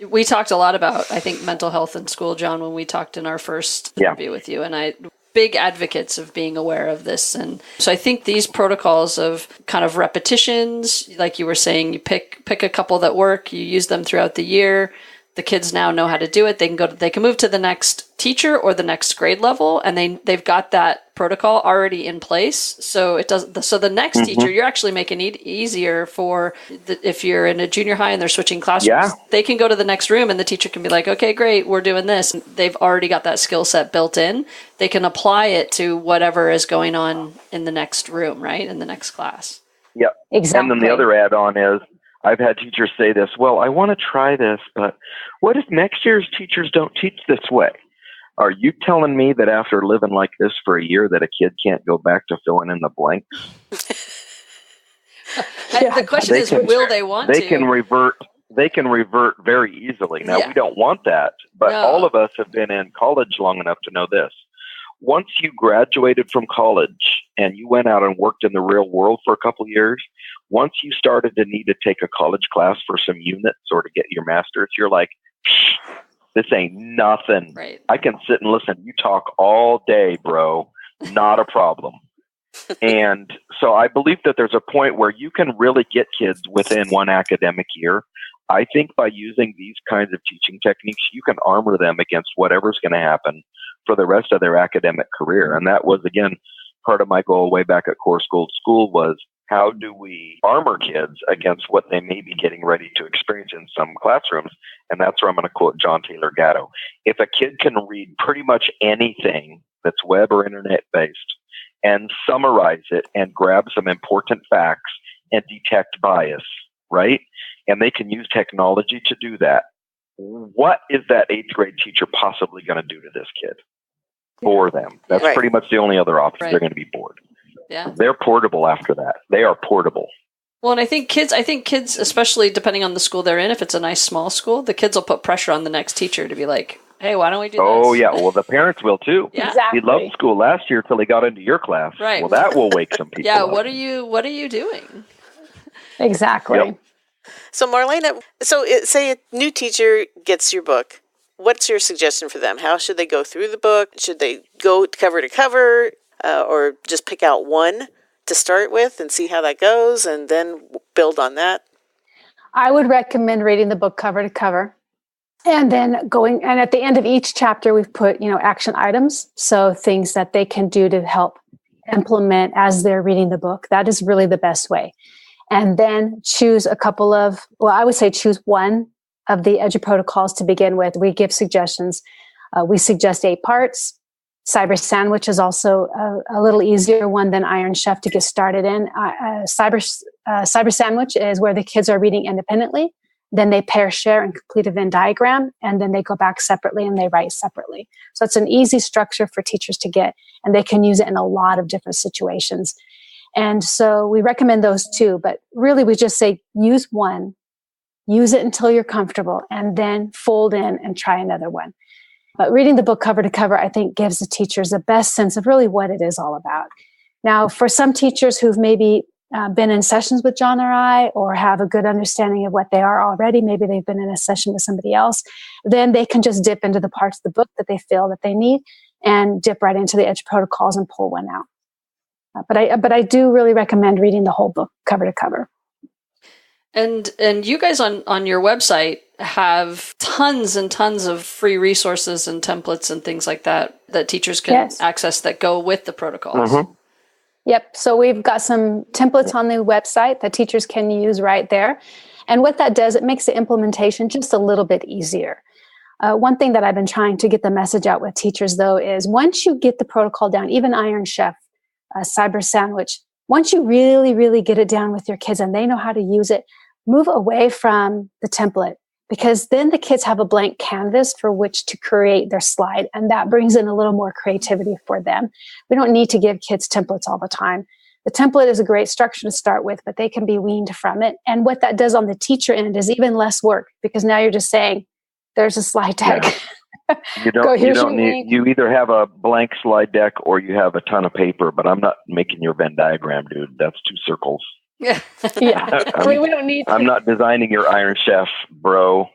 We talked a lot about, I think, mental health in school, Jon, when we talked in our first interview with you. And I big advocates of being aware of this. And so I think these protocols of kind of repetitions, like you were saying, you pick a couple that work, you use them throughout the year. The kids now know how to do it. They can move to the next teacher or the next grade level, and they've got that protocol already in place. So the next teacher, you're actually making it easier for if you're in a junior high and they're switching classrooms, they can go to the next room and the teacher can be like, okay, great, we're doing this. And they've already got that skill set built in. They can apply it to whatever is going on in the next room, right? In the next class. Yeah, exactly. And then the other add-on is, I've had teachers say this, well, I want to try this, but what if next year's teachers don't teach this way? Are you telling me that after living like this for a year that a kid can't go back to filling in the blanks? The question is, will they want to? They can revert very easily. Now, we don't want that, but all of us have been in college long enough to know this. Once you graduated from college and you went out and worked in the real world for a couple of years, once you started to need to take a college class for some units or to get your master's, you're like, this ain't nothing. Right. I can sit and listen. You talk all day, bro. Not a problem. And so I believe that there's a point where you can really get kids within one academic year. I think by using these kinds of teaching techniques, you can armor them against whatever's going to happen for the rest of their academic career. And that was, again, part of my goal way back at Core School was how do we armor kids against what they may be getting ready to experience in some classrooms? And that's where I'm going to quote John Taylor Gatto. If a kid can read pretty much anything that's web or internet based and summarize it and grab some important facts and detect bias, right? And they can use technology to do that. What is that 8th grade teacher possibly going to do to this kid? For them. That's pretty much the only other option. They're going to be bored. Yeah. They're portable after that. They are portable. Well, and I think kids, especially depending on the school they're in, if it's a nice small school, the kids will put pressure on the next teacher to be like, hey, why don't we do this? Oh, yeah. Well, the parents will too. Yeah. Exactly. He loved school last year till he got into your class. Right. Well, that will wake some people up. What are you doing? Exactly. Yep. So Marlena, say a new teacher gets your book. What's your suggestion for them? How should they go through the book? Should they go cover to cover or just pick out one to start with and see how that goes and then build on that? I would recommend reading the book cover to cover and then and at the end of each chapter, we've put, action items. So things that they can do to help implement as they're reading the book. That is really the best way. And then choose a couple of, well, I would say choose one of the EduProtocols to begin with. We give suggestions. We suggest 8 parts. Cyber Sandwich is also a little easier one than Iron Chef to get started in. Cyber Sandwich is where the kids are reading independently. Then they pair share and complete a Venn diagram, and then they go back separately and they write separately. So it's an easy structure for teachers to get, and they can use it in a lot of different situations. And so we recommend those 2, but really we just say use one, use it until you're comfortable, and then fold in and try another one. But reading the book cover to cover, I think, gives the teachers the best sense of really what it is all about. Now, for some teachers who've maybe been in sessions with Jon or I, or have a good understanding of what they are already, maybe they've been in a session with somebody else, then they can just dip into the parts of the book that they feel that they need and dip right into the EduProtocols and pull one out. But I do really recommend reading the whole book cover to cover. And you guys on your website have tons and tons of free resources and templates and things like that teachers can access that go with the protocols. Mm-hmm. Yep. So we've got some templates on the website that teachers can use right there. And what that does, it makes the implementation just a little bit easier. One thing that I've been trying to get the message out with teachers, though, is once you get the protocol down, even Iron Chef, Cyber Sandwich, once you really, really get it down with your kids and they know how to use it, move away from the template, because then the kids have a blank canvas for which to create their slide. And that brings in a little more creativity for them. We don't need to give kids templates all the time. The template is a great structure to start with, but they can be weaned from it. And what that does on the teacher end is even less work, because now you're just saying, there's a slide deck. Yeah. You either have a blank slide deck or you have a ton of paper, but I'm not making your Venn diagram, dude. That's 2 circles. Yeah. We don't need to. I'm not designing your Iron Chef, bro.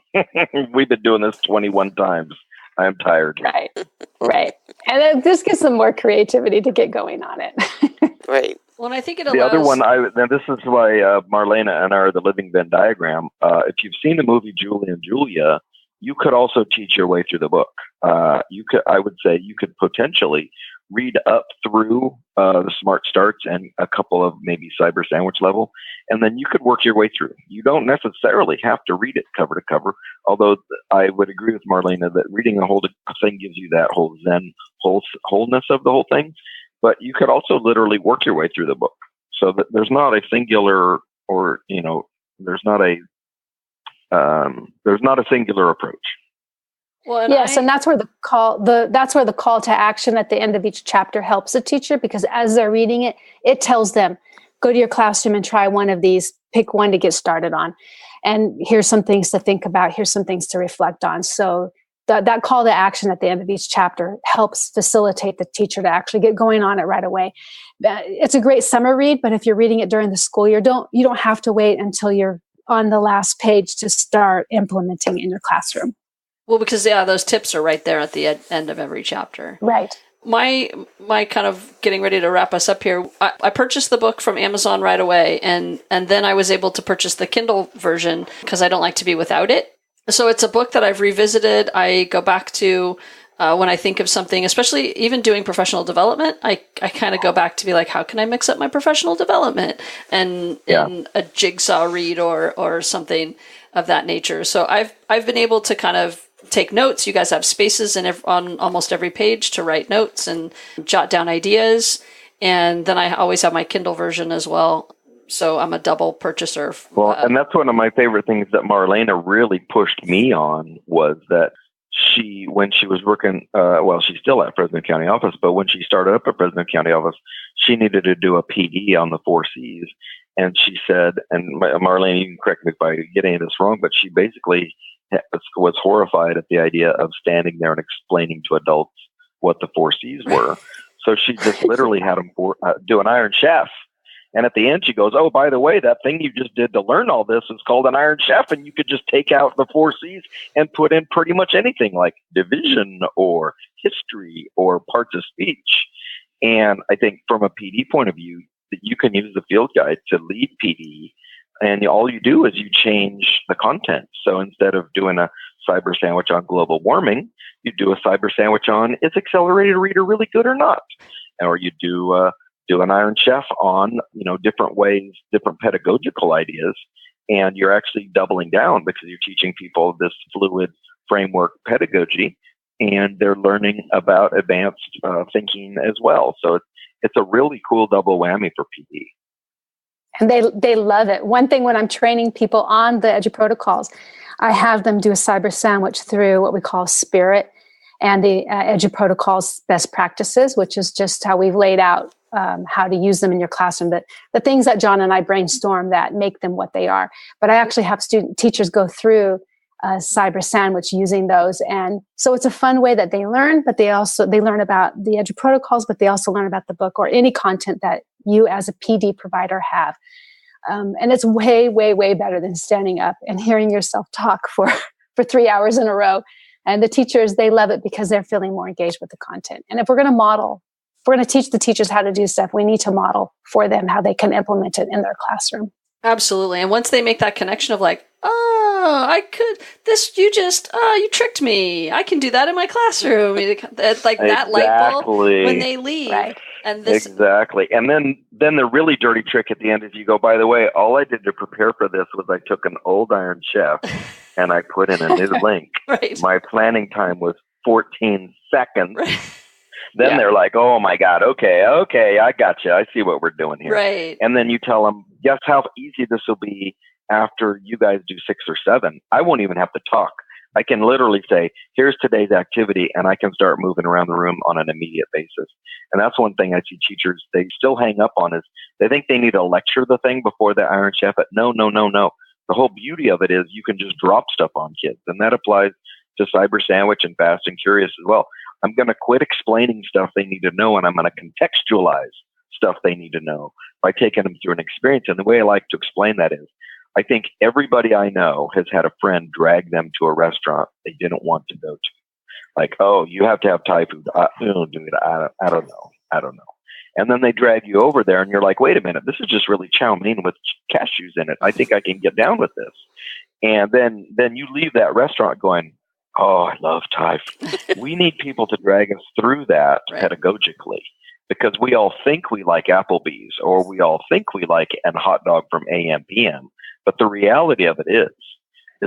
We've been doing this 21 times. I'm tired. Right. And then this gives them more creativity to get going on it. Right. Well, and I think it allows... The other one, now this is why Marlena and I are the living Venn diagram. If you've seen the movie Julie and Julia, you could also teach your way through the book. I would say you could potentially read up through the Smart Starts and a couple of maybe Cyber Sandwich level, and then you could work your way through. You don't necessarily have to read it cover to cover, although I would agree with Marlena that reading the whole thing gives you that whole Zen wholeness of the whole thing. But you could also literally work your way through the book, so that there's not a singular, or there's not a singular approach. Well, and and that's where the call to action at the end of each chapter helps the teacher, because as they're reading it, it tells them, go to your classroom and try one of these, pick one to get started on. And here's some things to think about. Here's some things to reflect on. So that call to action at the end of each chapter helps facilitate the teacher to actually get going on it right away. It's a great summer read, but if you're reading it during the school year, you don't have to wait until you're on the last page to start implementing in your classroom. Well, because those tips are right there at the end of every chapter. Right. My kind of getting ready to wrap us up here, I purchased the book from Amazon right away, and then I was able to purchase the Kindle version because I don't like to be without it. So it's a book that I've revisited. I go back to when I think of something, especially even doing professional development, I kind of go back to be like, how can I mix up my professional development and in a jigsaw read or something of that nature. So I've been able to kind of take notes. You guys have spaces on almost every page to write notes and jot down ideas. And then I always have my Kindle version as well. So I'm a double purchaser. Well, and that's one of my favorite things that Marlena really pushed me on, was that when she was working, she's still at Fresno County office, but when she started up at Fresno County office, she needed to do a PD on the 4 C's. And she said, and Marlena, you can correct me if I get any of this wrong, but she basically was horrified at the idea of standing there and explaining to adults what the 4 C's were. So she just literally had them do an Iron Chef. And at the end, she goes, oh, by the way, that thing you just did to learn all this is called an Iron Chef. And you could just take out the 4 C's and put in pretty much anything like division or history or parts of speech. And I think from a PD point of view, that you can use the field guide to lead PD. And all you do is you change the content. So instead of doing a cyber sandwich on global warming, you do a cyber sandwich on, is accelerated reader really good or not? Or you do do an Iron Chef on, different ways, different pedagogical ideas. And you're actually doubling down because you're teaching people this fluid framework pedagogy, and they're learning about advanced thinking as well. So it's a really cool double whammy for PD. And they love it. One thing when I'm training people on the EduProtocols, I have them do a cyber sandwich through what we call Spirit and the EduProtocols best practices, which is just how we've laid out how to use them in your classroom, the things that Jon and I brainstorm that make them what they are. But I actually have teachers go through a cyber sandwich using those. And so it's a fun way that they learn, but they learn about the EduProtocols, but they also learn about the book or any content that you as a PD provider have. And it's way, way, way better than standing up and hearing yourself talk for 3 hours in a row. And the teachers, they love it because they're feeling more engaged with the content. And if we're going to teach the teachers how to do stuff, we need to model for them how they can implement it in their classroom. Absolutely. And once they make that connection of like, you tricked me. I can do that in my classroom. It's like that light bulb when they leave. Right. And Exactly. And then the really dirty trick at the end is you go, by the way, all I did to prepare for this was I took an old Iron Chef and I put in a new link. Right. My planning time was 14 seconds. Right. Then they're like, oh my God, okay, I got you. I see what we're doing here. Right. And then you tell them, guess how easy this will be after you guys do 6 or 7. I won't even have to talk. I can literally say, here's today's activity, and I can start moving around the room on an immediate basis. And that's one thing I see teachers, they still hang up on is they think they need to lecture the thing before the Iron Chef. No. The whole beauty of it is you can just drop stuff on kids. And that applies to Cyber Sandwich and Fast and Curious as well. I'm going to quit explaining stuff they need to know, and I'm going to contextualize stuff they need to know by taking them through an experience. And the way I like to explain that is, I think everybody I know has had a friend drag them to a restaurant they didn't want to go to. Like, oh, you have to have Thai food. I don't know. And then they drag you over there and you're like, wait a minute, this is just really chow mein with cashews in it. I think I can get down with this. And then you leave that restaurant going, oh, I love Thai food. We need people to drag us through that pedagogically, because we all think we like Applebee's or we all think we like a hot dog from AM PM. But the reality of it is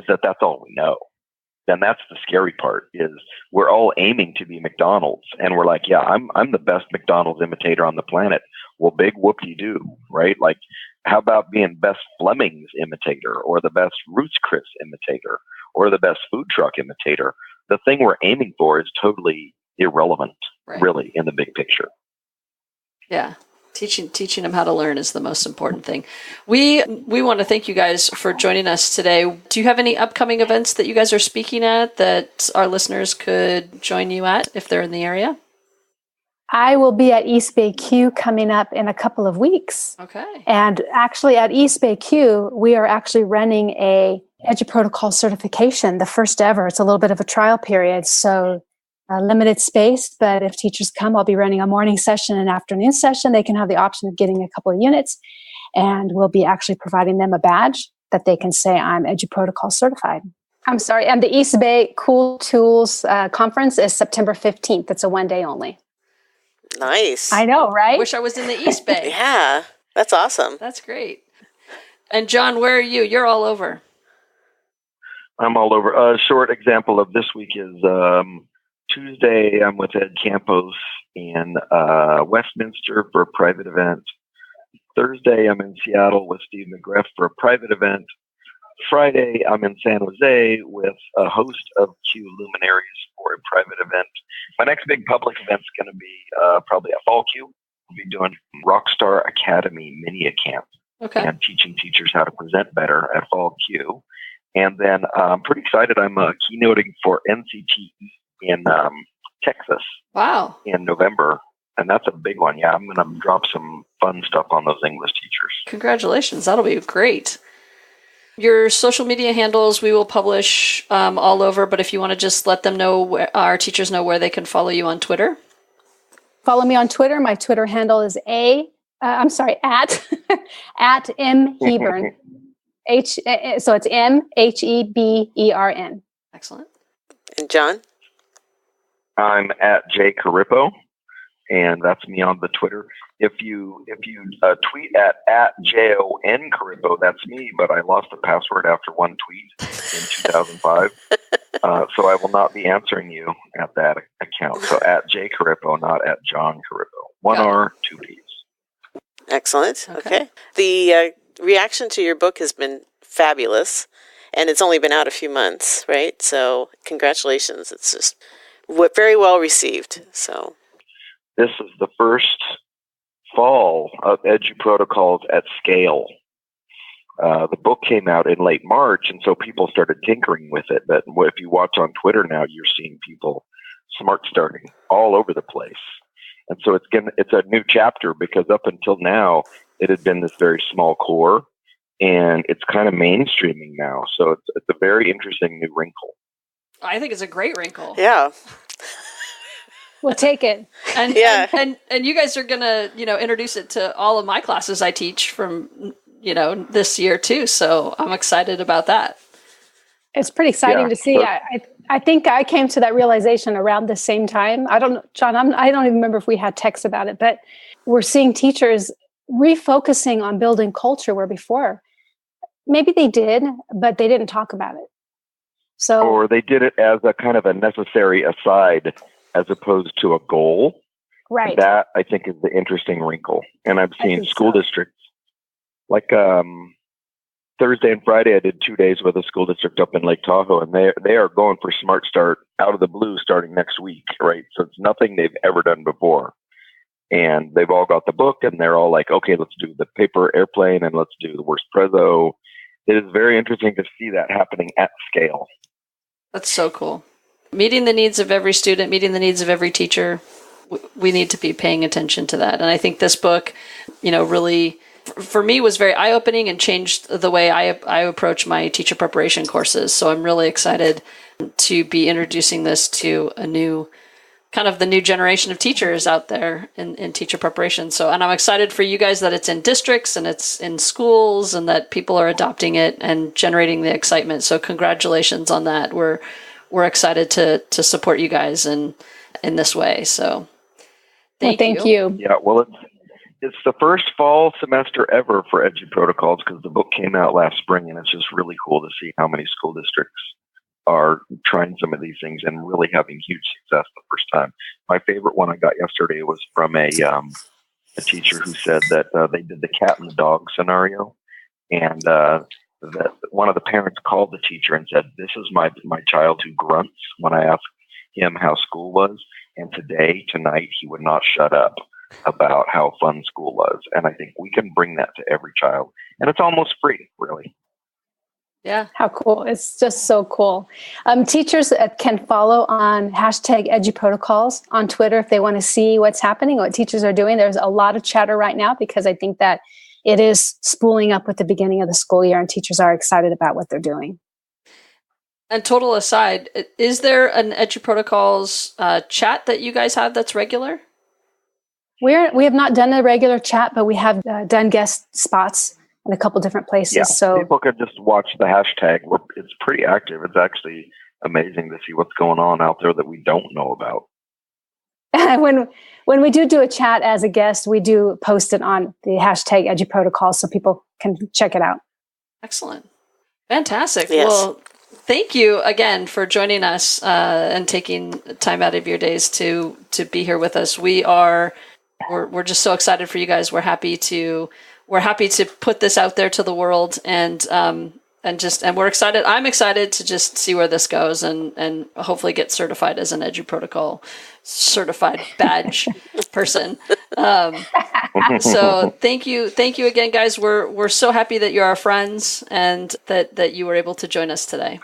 that that's all we know. Then that's the scary part is we're all aiming to be McDonald's. And we're like, yeah, I'm the best McDonald's imitator on the planet. Well, big whoop-de-doo, right? Like, how about being best Fleming's imitator or the best Ruth's Chris imitator or the best food truck imitator? The thing we're aiming for is totally irrelevant, really, in the big picture. Yeah. Teaching them how to learn is the most important thing. We want to thank you guys for joining us today. Do you have any upcoming events that you guys are speaking at that our listeners could join you at if they're in the area? I will be at East Bay Q coming up in a couple of weeks. Okay. And actually at East Bay Q, we are actually running a EduProtocol certification, the first ever. It's a little bit of a trial period, so limited space, but if teachers come, I'll be running a morning session and afternoon session. They can have the option of getting a couple of units, and we'll be actually providing them a badge that they can say, I'm EduProtocol certified. I'm sorry, and the East Bay Cool Tools Conference is September 15th. It's a one-day only. Nice. I know, right? Wish I was in the East Bay. Yeah, that's awesome. That's great. And Jon, where are you? You're all over. I'm all over. A short example of this week is Tuesday, I'm with Ed Campos in Westminster for a private event. Thursday, I'm in Seattle with Steve McGriff for a private event. Friday, I'm in San Jose with a host of Q luminaries for a private event. My next big public event is going to be probably a fall Q. We'll be doing Rockstar Academy Mini Camp and teaching teachers how to present better at fall Q. And then I'm pretty excited. I'm keynoting for NCTE in Texas. Wow. In November. And that's a big one. Yeah, I'm going to drop some fun stuff on those English teachers. Congratulations. That'll be great. Your social media handles we will publish all over, but if you want to just let them know, our teachers know where they can follow you on Twitter. Follow me on Twitter. My Twitter handle is at mhebern. So it's MHEBERN. Excellent. And Jon? I'm at Jon Corippo, and that's me on the Twitter. If you tweet at Jon Corippo, that's me, but I lost the password after one tweet in 2005. So I will not be answering you at that account. So at J Corippo, not at Jon Corippo. One R, two P's. Excellent. Okay. The reaction to your book has been fabulous, and it's only been out a few months, right? So congratulations. It's just very well received. So this is the first fall of EduProtocols at scale. The book came out in late March, and so people started tinkering with it. But if you watch on Twitter now, you're seeing people smart starting all over the place. And so it's a new chapter, because up until now, it had been this very small core, and it's kind of mainstreaming now. So it's a very interesting new wrinkle. I think it's a great wrinkle. Yeah. We'll take it. And yeah. And you guys are going to, introduce it to all of my classes I teach from, this year too. So I'm excited about that. It's pretty exciting to see. I think I came to that realization around the same time. I don't know, Jon, I don't even remember if we had texts about it, but we're seeing teachers refocusing on building culture where before maybe they did, but they didn't talk about it. So, or they did it as a kind of a necessary aside as opposed to a goal. Right. That, I think, is the interesting wrinkle. And I've seen school districts, like Thursday and Friday, I did 2 days with a school district up in Lake Tahoe, and they are going for Smart Start out of the blue starting next week, right? So it's nothing they've ever done before. And they've all got the book, and they're all like, okay, let's do the paper airplane, and let's do the worst prezzo. It is very interesting to see that happening at scale. That's so cool. Meeting the needs of every student, meeting the needs of every teacher. We need to be paying attention to that. And I think this book, really, for me, was very eye-opening and changed the way I approach my teacher preparation courses. So I'm really excited to be introducing this to the new generation of teachers out there in teacher preparation. So, and I'm excited for you guys that it's in districts and it's in schools and that people are adopting it and generating the excitement. So congratulations on that. We're excited to support you guys in this way. So thank you. Yeah, well, it's the first fall semester ever for EduProtocols, because the book came out last spring, and it's just really cool to see how many school districts are trying some of these things and really having huge success the first time. My favorite one I got yesterday was from a teacher who said that they did the cat and the dog scenario, and that one of the parents called the teacher and said, "This is my child who grunts when I ask him how school was, and tonight he would not shut up about how fun school was." And I think we can bring that to every child, and it's almost free, really. Yeah. How cool. It's just so cool. Teachers can follow on #EduProtocols on Twitter if they want to see what's happening, what teachers are doing. There's a lot of chatter right now because I think that it is spooling up with the beginning of the school year, and teachers are excited about what they're doing. And total aside, is there an EduProtocols chat that you guys have that's regular? We have not done a regular chat, but we have done guest spots in a couple different places. Yeah, so people could just watch the hashtag. It's pretty active. It's actually amazing to see what's going on out there that we don't know about. when we do a chat as a guest, we do post it on the hashtag EduProtocols so people can check it out. Excellent. Fantastic. Yes. Well, thank you again for joining us and taking time out of your days to be here with us. We're just so excited for you guys. We're happy to put this out there to the world, and we're excited. I'm excited to just see where this goes and hopefully get certified as an EduProtocol certified badge person. So thank you again, guys. We're so happy that you're our friends and that you were able to join us today.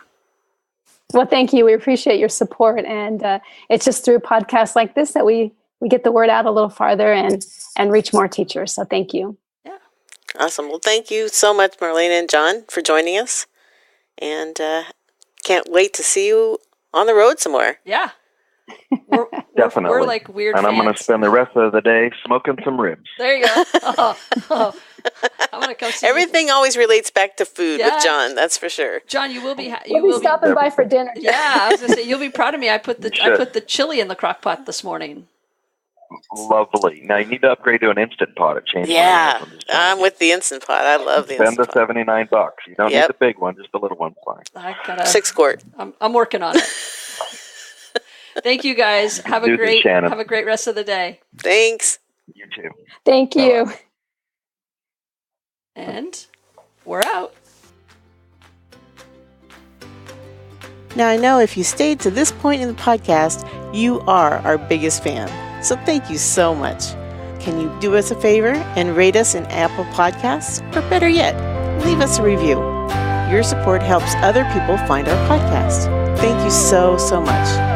Well, thank you. We appreciate your support, and it's just through podcasts like this that we get the word out a little farther and reach more teachers. So thank you. Yeah. Awesome. Well, thank you so much, Marlena and Jon, for joining us. And can't wait to see you on the road somewhere. Yeah. Definitely. We're like weird and fans. I'm going to spend the rest of the day smoking some ribs. There you go. Oh. I'm going to come see Everything always relates back to food with Jon, that's for sure. Jon, you will be stopping by for dinner. Yeah, I was going to say, you'll be proud of me. I put the chili in the crock pot this morning. Lovely. Now you need to upgrade to an Instant Pot. It changed. Yeah, I'm with the Instant Pot. I love the Spend Instant the Pot. $79. You don't need the big one, just the little one's fine. I gotta 6 quart. I'm working on it. Thank you guys. Have a great rest of the day. Thanks. You too. Thank you. And we're out. Now, I know if you stayed to this point in the podcast, you are our biggest fan. So thank you so much. Can you do us a favor and rate us in Apple Podcasts? Or better yet, leave us a review. Your support helps other people find our podcast. Thank you so, so much.